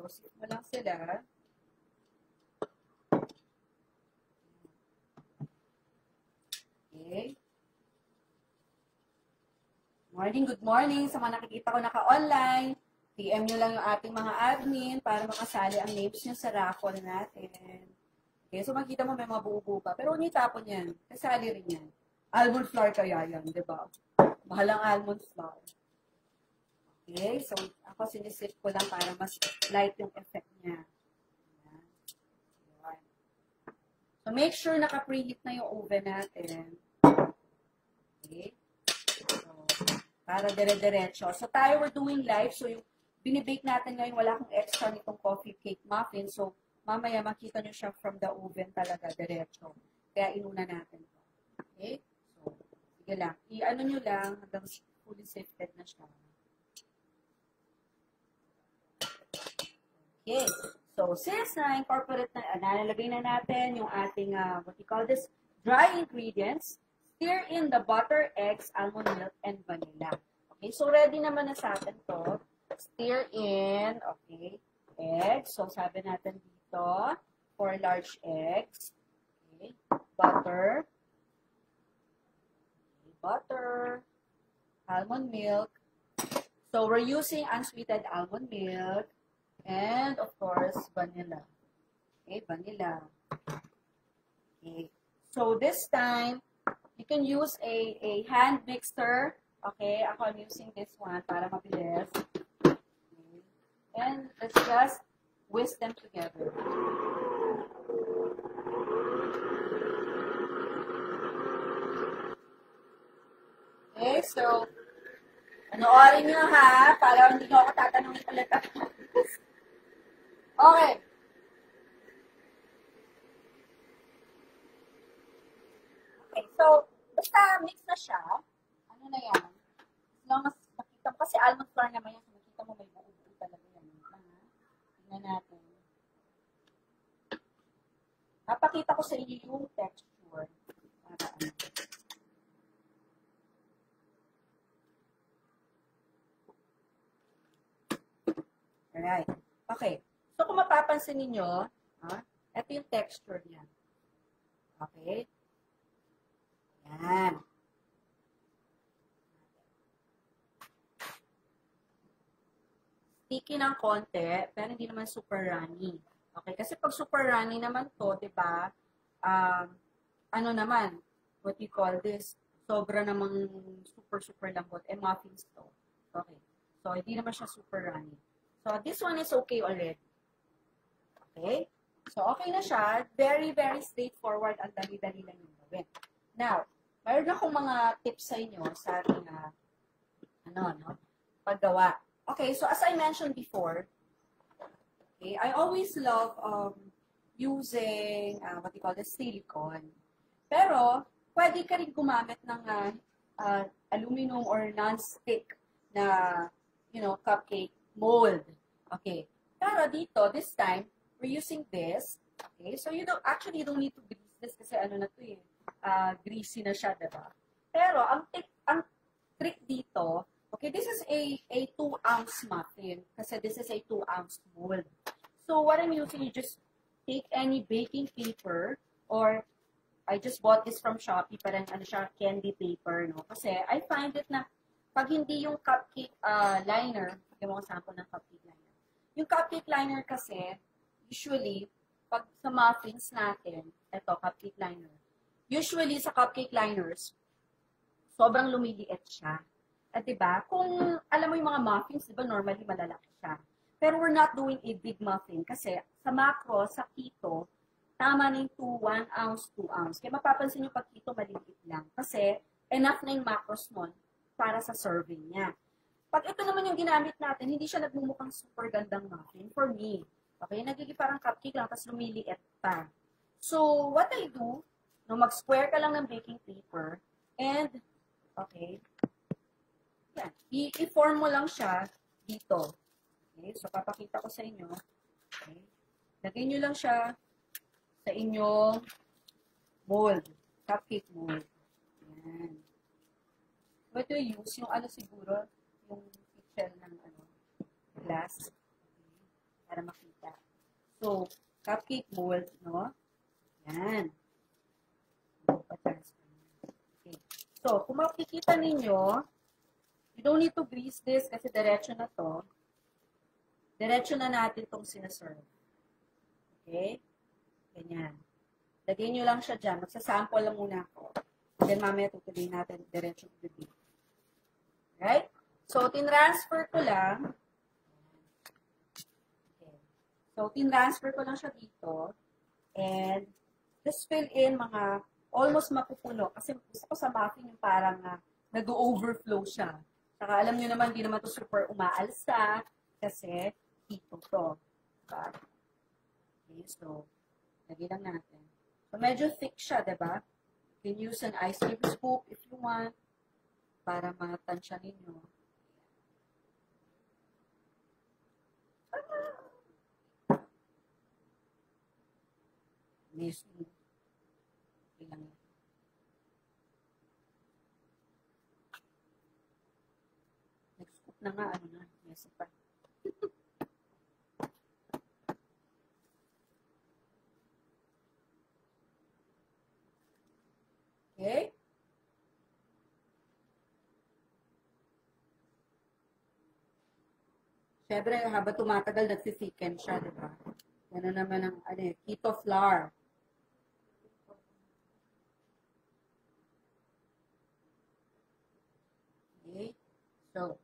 So, sift mo lang sila. Okay. Good morning sa mga nakikita ko naka-online. PM nyo lang yung ating mga admin para makasali ang names nyo sa raffle natin. Okay, so makita mo may mga buo-buo pa. Pero huwag nyo tapon yan. Kasali rin yan. Almond flour kaya yan, di ba? Mahalang almond flour. Okay, so ako sinisip ko lang para mas light yung effect niya. Ayan. So make sure naka-preheat na yung oven natin. Okay. So, para dire-diretso. So tayo we're doing live. So yung binibake natin ngayon, wala akong extra nitong coffee cake muffin. So mamaya makita nyo siya from the oven talaga, diretso. Kaya inuna natin. Okay? So, sige lang. I-ano nyo lang hanggang fully sifted na siya. Okay. So, since na-incorporate na, nalalagay na natin yung ating, what you call this, dry ingredients, stir in the butter, eggs, almond milk, and vanilla. Okay, so ready naman na sa atin to. Stir in, okay, eggs. So, sabi natin dito, 4 large eggs. Okay, butter. Okay, butter. Almond milk. So, we're using unsweetened almond milk. And, of course, vanilla. Okay, vanilla. Okay. So, this time, you can use a hand mixer. Okay, ako I'm using this one para mabilis. Okay. And let's just whisk them together. Okay, so, panoorin nyo ha, para hindi nyo ako tatanungin ulit ako. Okay. Okay, so, basta mix na siya. Ano na yan? As long as makita mo, kasi almond flour naman yan, makita mo may buo-buo talaga yan. Tingnan natin. Napakita ko sa inyo yung texture. Para ano. Alright. Okay. So, kung mapapansin ninyo, ito yung texture niya. Okay? Yan. Sticky ng konti, pero hindi naman super runny. Okay? Kasi pag super runny naman to, diba, ano naman, what you call this, sobra namang super lambot, muffins to. Okay. So, hindi naman siya super runny. So, this one is okay already. Okay? So, okay na siya. Very straightforward. Ang dali-dali lang yung gawin. Now, mayroon akong mga tips sa inyo sa ating, paggawa. Okay, so as I mentioned before, okay, I always love using, what you call the silicone. Pero, pwede ka rin gumamit ng aluminum or non-stick na, cupcake mold. Okay. Pero dito, this time, we're using this. Okay, so you don't need to grease this kasi ano na to eh, greasy na siya, diba? Pero ang trick dito, okay, this is a 2-ounce muffin kasi this is a 2-ounce mold. So what I'm using, you just take any baking paper or I just bought this from Shopee, parang ano siya, candy paper, no? Kasi I find it na pag hindi yung cupcake liner, yung mga sample ng cupcake liner. Yung cupcake liner kasi, usually, pag sa muffins natin, ito, cupcake liner. Usually, sa cupcake liners, sobrang lumiliit siya. At diba, kung alam mo yung mga muffins, diba, normally malalaki siya. Pero we're not doing a big muffin kasi sa macro, sa keto, tama na yung 1 ounce, 2 ounce. Kaya mapapansin nyo pag keto, maliit lang. Kasi enough na yung macros nun para sa serving niya. Pag ito naman yung ginamit natin, hindi siya nagmumukhang super gandang muffin for me. Okay, nagiging parang cupcake lang, tapos lumiliit pa. So, what I do, mag-square ka lang ng baking paper, and, okay, yan, i-form mo lang siya dito. Okay, so papakita ko sa inyo. Okay, lagay nyo lang siya sa inyong mold, cupcake mold. Yan. So, ito yung use, yung siguro, yung shell ng glass. Okay. para makita. So, cupcake mold, no? Yan. Okay. So, kung makikita ninyo, you don't need to grease this kasi diretso na to. Diretso na natin itong sinaserve. Okay? Ganyan. Lagay nyo lang siya dyan. Magsasample lang muna ako. Then, mamaya tutuloy natin diretso ng bibig. Right? So, tinransfer ko lang. Okay. So, tinransfer ko lang siya dito. And, just fill in mga almost mapupuno. Kasi gusto ko sa muffin yung parang nag-overflow siya. Saka alam nyo naman, hindi naman to super umaalsa. Kasi, dito to. Diba? Okay, so, lagay lang natin. So, medyo thick siya, diba? You can use an ice cream scoop if you want para matansya ninyo. Amazing. Okay lang yan. Nag-scoop na nga, ano na, mesa pa. Okay? Siyempre, habang tumatagal, nagsisikhen siya, di ba? Gano'n naman ang keto flour. Okay? So,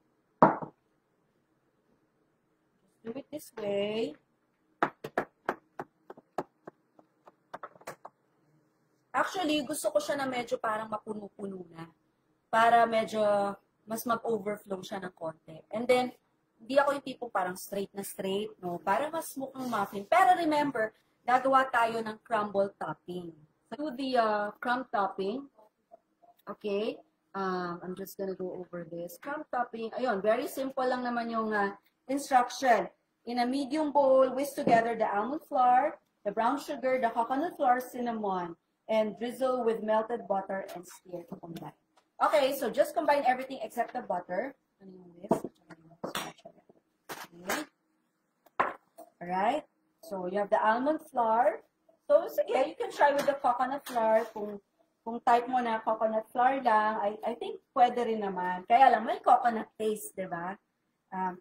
just do it this way. Actually, gusto ko siya na medyo parang mapuno-puno na. Para medyo mas mag-overflow siya ng konti. And then, hindi ako yung tipong parang straight na straight, no? Para mas mukhang muffin. Pero remember, gagawa tayo ng crumble topping. So, do the crumb topping. Okay? I'm just gonna go over this. Crumb topping. Ayun, very simple lang naman yung instruction. In a medium bowl, whisk together the almond flour, the brown sugar, the coconut flour, cinnamon, and drizzle with melted butter and stir to combine. Okay, so just combine everything except the butter. Okay. Alright. So, you have the almond flour. So, sige, you can try with the coconut flour. Kung type mo na coconut flour lang, I think pwede rin naman. Kaya lang, may coconut taste, di ba?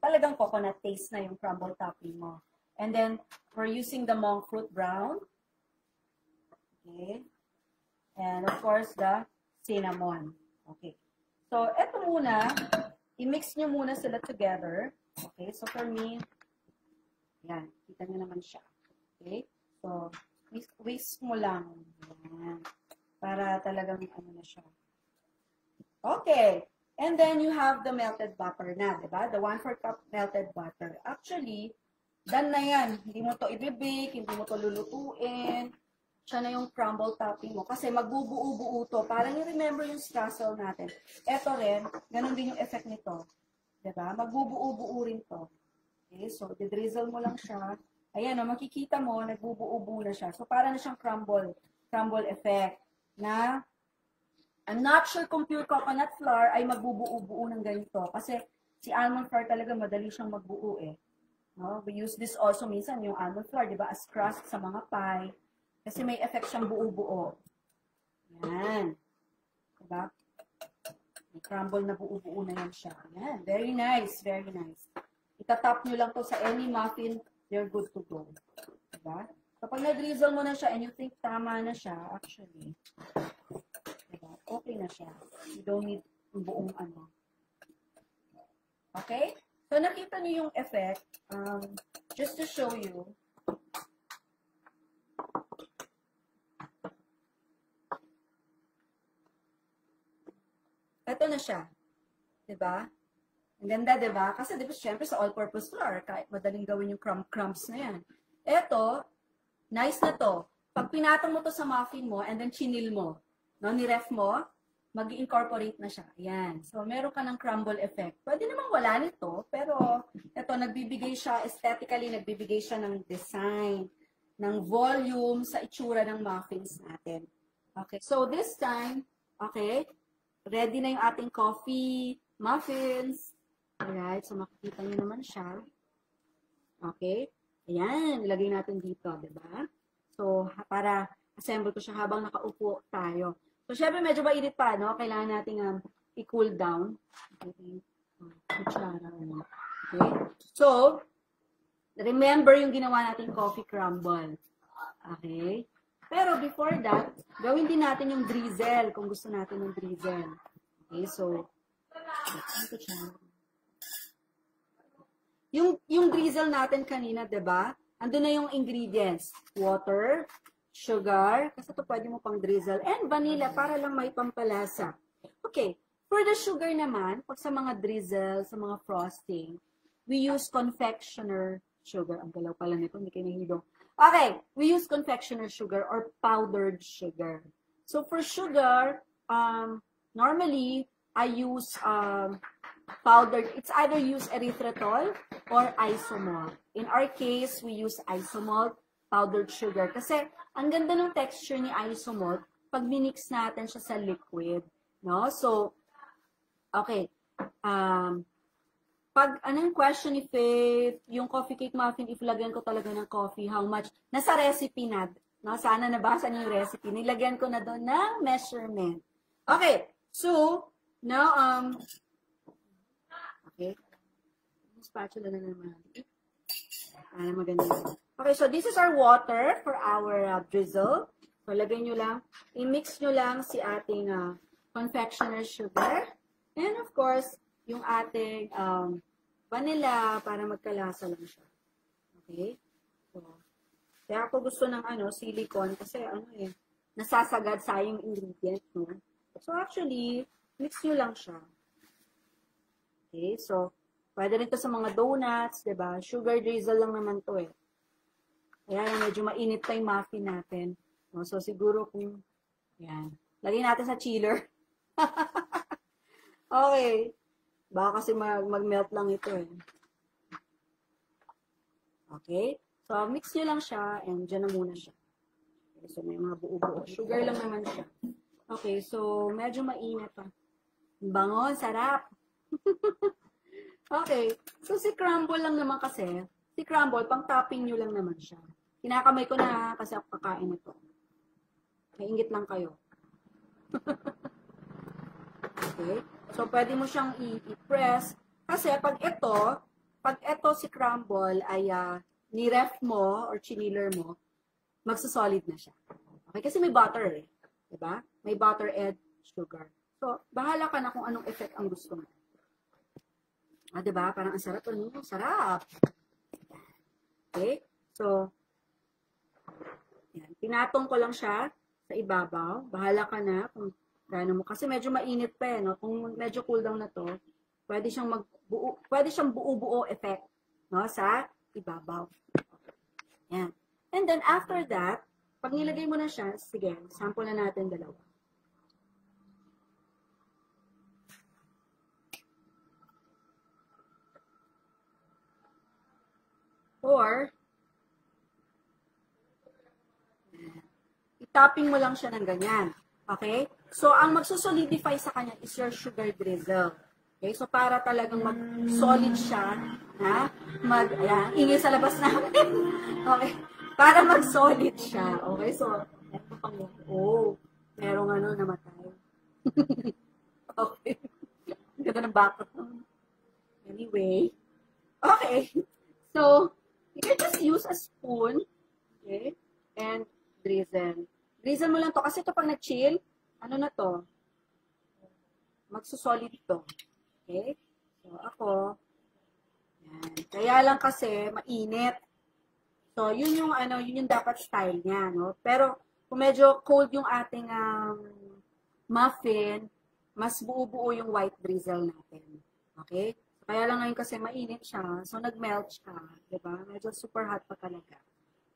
Talagang coconut taste na yung crumble topping mo. And then, we're using the monk fruit brown. Okay. And of course, the cinnamon. Okay. So, eto muna, i-mix nyo muna sila together. Okay. So, for me, yan. Kita nyo naman siya. Okay. So, whisk mo lang. Yan. Para talagang ano na siya. Okay. And then, you have the melted butter na, diba? The 1/4 cup melted butter. Actually, done na yan. Hindi mo to i-bake, hindi mo to lulutuin. Siya na yung crumble topping mo. Kasi magbubuo-buo to. Parang i-remember yung strassel natin. Ito rin, ganun din yung effect nito. Diba? Magbubuo-buo rin to. Okay, so didrizzle mo lang siya. Ayan, no, makikita mo, nagbubuo-buo na siya. So, parang na siyang crumble effect. Na, I'm not sure kung pure coconut flour ay magbubuo-buo ng ganito. Kasi si almond flour talaga madali siyang magbuo eh. No? We use this also minsan yung almond flour, diba? As crust sa mga pie. Kasi may effect siyang buo-buo. Yan. Diba? May crumble na buo-buo na yan siya. Yan. Very nice. Very nice. Itatap nyo lang to sa any muffin, you're good to go. Diba? Kapag na-drizzle mo na siya and you think tama na siya, actually, diba? Okay na siya. You don't need yung buong ano. Okay? So, nakita nyo yung effect. Just to show you, ito na siya. Diba? Ang ganda, diba? Kasi diba, syempre sa all-purpose flour, kahit madaling gawin yung crumbs na yan. Ito, nice na to. Pag pinatong mo to sa muffin mo, and then chinil mo, no, ni-ref mo, mag-incorporate na siya. Ayan. So, meron ka ng crumble effect. Pwede namang wala nito, pero ito, nagbibigay siya, aesthetically, nagbibigay siya ng design, ng volume sa itsura ng muffins natin. Okay. So, this time, okay, ready na yung ating coffee muffins. Alright, so makikita nyo naman siya. Okay. Ayan, ilagay natin dito, di ba? So, para assemble ko siya habang nakaupo tayo. So, syempre medyo mainit pa, no? Kailangan natin i-cool down. Okay. Okay. So, remember yung ginawa natin coffee crumble. Okay. Pero before that, gawin din natin yung drizzle kung gusto natin ng drizzle. Okay, so, yung drizzle natin kanina, diba? Andun na yung ingredients. Water, sugar, kasi ito pwede mo pang drizzle, and vanilla para lang may pampalasa. Okay, for the sugar naman, pag sa mga drizzle, sa mga frosting, we use confectioner sugar. Ang galaw pala nito, hindi kayo nahihidong. Okay, we use confectioner sugar or powdered sugar. So for sugar, normally, I use powdered. It's either use erythritol or isomalt. In our case, we use isomalt, powdered sugar. Kasi ang ganda ng texture ni isomalt pag minix natin siya sa liquid. No? So, okay. Pag, anong question if yung coffee cake muffin, if lagyan ko talaga ng coffee, how much? Nasa recipe na, no? Sana nabasa niyo yung recipe. Nilagyan ko na doon ng measurement. Okay, so, now, okay. Spatula na naman. Para maganda. Okay, so this is our water for our drizzle. So, lagay nyo lang, i-mix nyo lang si ating confectioner sugar. And of course, yung ating vanilla para magkalasa lang siya. Okay? So, kaya ako gusto ng silicone kasi nasasagad sa yung ingredient. No? So actually, mix nyo lang siya. Okay? So, pwede rin to sa mga donuts, diba? Sugar drizzle lang naman to eh. Kaya medyo mainit pa yung muffin natin. No? So siguro kung, yan. Lagay natin sa chiller. Okay. Baka kasi mag-melt lang ito eh. Okay? So, mix nyo lang siya and dyan na muna siya. Okay, so, may mga buo-buo. Sugar lang naman siya. Okay, so, medyo mainit pa. Bangon, sarap. Okay. So, si crumble lang naman kasi, si crumble, pang topping nyo lang naman siya. Kinakamay ko na kasi ako kakain ito. Maingit lang kayo. Okay? So, pwede mo siyang i-press. Kasi pag ito si crumble ay ni-ref mo or chiniler mo, magsasolid na siya. Okay? Kasi may butter eh. Diba? May butter and sugar. So, bahala ka na kung anong effect ang gusto mo. Diba? Parang ang sarap. Sarap. Okay? So, yan. Pinatong ko lang siya sa ibabaw. Bahala ka na kung gano'n mo. Kasi medyo mainit pa eh, no? Kung medyo cool down na to, pwede siyang buo-buo effect, no? Sa ibabaw. Yan. And then after that, pag nilagay mo na siya, sige, sample na natin dalawa. Or, i-topping mo lang siya ng ganyan. Okay? So, ang magsusolidify sa kanya is your sugar drizzle. Okay? So, para talagang mag-solid siya, ayan, ingay sa labas namin. Okay? Para mag-solid siya. Okay? So, eto pang merong namatay. Okay. Ganda ng bakit. Anyway. Okay. So, you can just use a spoon. Okay? And drizzle. Drizzle mo lang to kasi ito pag nag-chill, ano na to? Magsusolid to. Okay? So, ako, yan. Kaya lang kasi, mainit. So, yun yung dapat style niya, no? Pero, kung medyo cold yung ating muffin, mas buo-buo yung white drizzle natin. Okay? Kaya lang ngayon kasi mainit siya, so nag-melt siya. Diba? Medyo super hot pa talaga.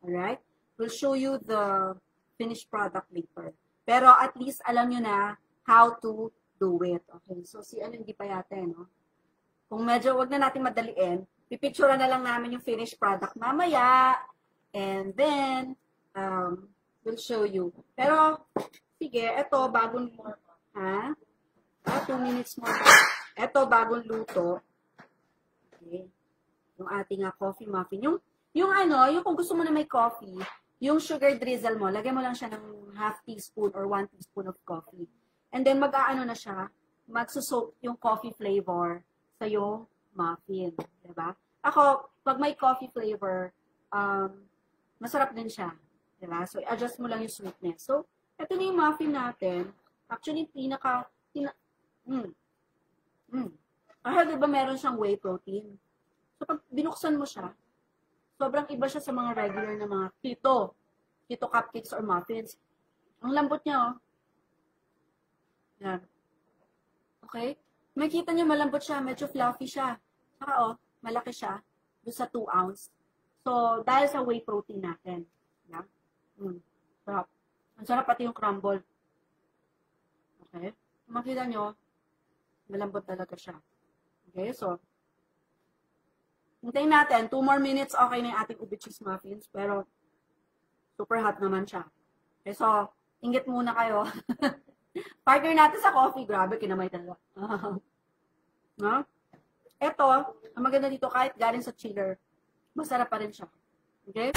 Alright? We'll show you the finished product later. Pero at least alam nyo na how to do it. Okay, so hindi pa yata, no? Kung medyo wag na natin madaliin, pipicturean na lang namin yung finished product mamaya. And then, we'll show you. Pero, sige, eto, bagong, 2 minutes more. Eto, bagong luto. Okay. Yung ating coffee muffin. Yung ano, yung kung gusto mo na may coffee, yung sugar drizzle mo, lagyan mo lang siya ng half teaspoon or 1 teaspoon of coffee. And then mag-aano na siya, magsusoak yung coffee flavor sa yung muffin. Diba? Ako, pag may coffee flavor, masarap din siya. Diba? So, adjust mo lang yung sweetness. So, ito na yung muffin natin. Actually, diba meron siyang whey protein? So, pag binuksan mo siya, sobrang iba siya sa mga regular na mga keto cupcakes or muffins. Ang lambot niya, oh. Yan. Okay? Makikita niyo malambot siya, medyo fluffy siya. Saka, oh, malaki siya. Doon sa 2 ounce. So, dahil sa whey protein natin. Yan. Sarap. Ang sarap pati yung crumble. Okay? Makita niyo, malambot talaga siya. Okay, so, hintayin natin, 2 more minutes, okay na yung ating ube cheese muffins, pero super hot naman siya. Okay, so, inggit muna kayo. Partner natin sa coffee, grabe, kinamay talaga. No? Ito, ang maganda dito, kahit galing sa chiller, masarap pa rin siya. Okay?